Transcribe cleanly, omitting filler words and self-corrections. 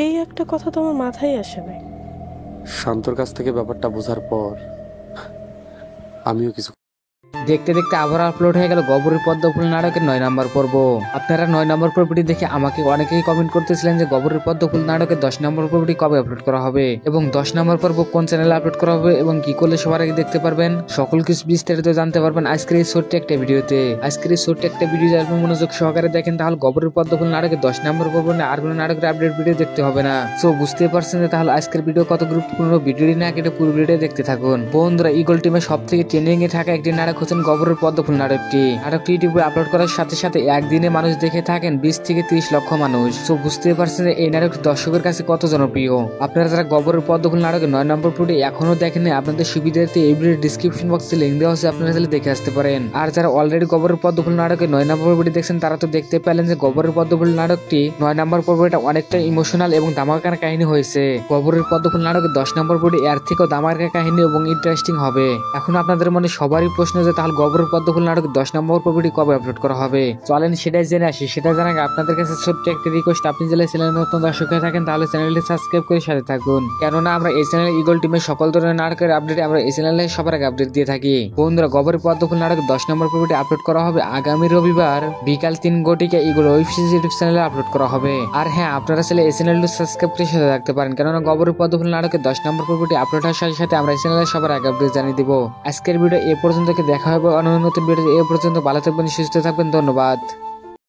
এই একটা কথা তো আমার মাথায় আসে নাই। শান্তর কাছ থেকে ব্যাপারটা বোঝার পর আমিও কিছু। দেখতে দেখতে আবার আপলোড হয়ে গেল গবরের পদ্ম ফুল নাটকের 9 নম্বর পর্ব। আপনারা 9 নম্বর পর্বটি দেখে আমাকে অনেকেই কমেন্ট করতেছিলেন যে গবরের পদ্ম ফুল নাটকের 10 নম্বর পর্বটি কবে আপলোড করা হবে এবং 10 নম্বর পর্ব কোন চ্যানেলে আপলোড করা হবে এবং কি করলে সবার আগে দেখতে পারবেন, সকল কিছু বিস্তারিত জানতে পারবেন আজকের এই ছোট্ট একটা ভিডিওতে। আজকের এই ছোট্ট একটা ভিডিও যদি আপনি মনোযোগ সহকারে দেখেন তাহলে গবরের পদ্ম ফুল নাটকের 10 নম্বর পর্ব না আর কোনো নাটকের আপডেট ভিডিও দেখতে হবে না। সো বুঝতেই পারছেন যে তাহলে আজকের ভিডিও কত গুরুত্বপূর্ণ, ভিডিওটি না কেটে পুরো ভিডিও দেখতে থাকুন। বন্ধুরা, ইগল টিমের সব থেকে ট্রেন্ডিং এ থাকা একটি নাটক হচ্ছেন গবরের পদ্ম ফুল নাটকটি ইউটিউবে আপলোড করার সাথে সাথে একদিনে মানুষ দেখে থাকেন 20 থেকে 30 লক্ষ মানুষ। তো বুঝতে পারছেন যে এই নাটকটি দর্শকের কাছে কত জনপ্রিয়। আপনারা যারা গবরের পদ্ম ফুল নাটকের 9 নম্বর পর্বটি এখনো দেখেননি, আপনাদের সুবিধার্থে এই ভিডিওর ডিসক্রিপশন বক্সে লিংক দেওয়া আছে, আপনারা চাইলে দেখে আসতে পারেন। আর যারা অলরেডি গবরের পদ্ম ফুল নাটকের 9 নম্বর পর্বটি দেখছেন তারা তো দেখতে পেলেন যে গবরের পদ্ম ফুল নাটকটি 9 নম্বর পর্বটা অনেকটা ইমোশনাল এবং ধামাকার কাহিনী হয়েছে। গবরের পদ্ম ফুল নাটকের 10 নম্বর পর্বটি এর থেকেও ধামাকার কাহিনী এবং ইন্টারেস্টিং হবে। এখন আপনাদের মনে সবারই প্রশ্ন যে তাহলে গবরের পদ্ম ফুল নাটকের 10 নম্বর পর্বটি কবে আপলোড করা হবে। চলেন সেটাই জেনে আসি। সেটা জানার আগে আপনাদের কাছে ছোট্ট একটা রিকোয়েস্ট, আপনি যদি চ্যানেলে নতুন দর্শক হয়ে থাকেন তাহলে চ্যানেলটি সাবস্ক্রাইব করে সাথে থাকুন, কেননা আমরা এই চ্যানেলে ইগল টিমের সকল ধরনের নাটকের আপডেট আমরা এই চ্যানেলে সবার আগে আপডেট দিয়ে থাকি। বন্ধুরা, গবরের পদ্ম ফুল নাটকের 10 নম্বর পর্বটি আপলোড করা হবে আগামী রবিবার বিকাল 3 ঘটিকা ইগল ওয়েব সিরিজ ইউটিউব চ্যানেলে আপলোড করা হবে। আর হ্যাঁ, আপনারা চাইলে এই চ্যানেলটি সাবস্ক্রাইব করে সাথে থাকতে পারেন, কেননা গবরের পদ্ম ফুল নাটকের 10 নম্বর পর্বটি আপলোড হওয়ার সাথে সাথে আমরা এই চ্যানেলে সবার আগে আপডেট জানিয়ে দিব। আজকের ভিডিও এ পর্যন্ত দেখা হবে অন্য নতুন ভিডিও। এ পর্যন্ত ভালো থাকবেন, সুস্থ থাকবেন, ধন্যবাদ।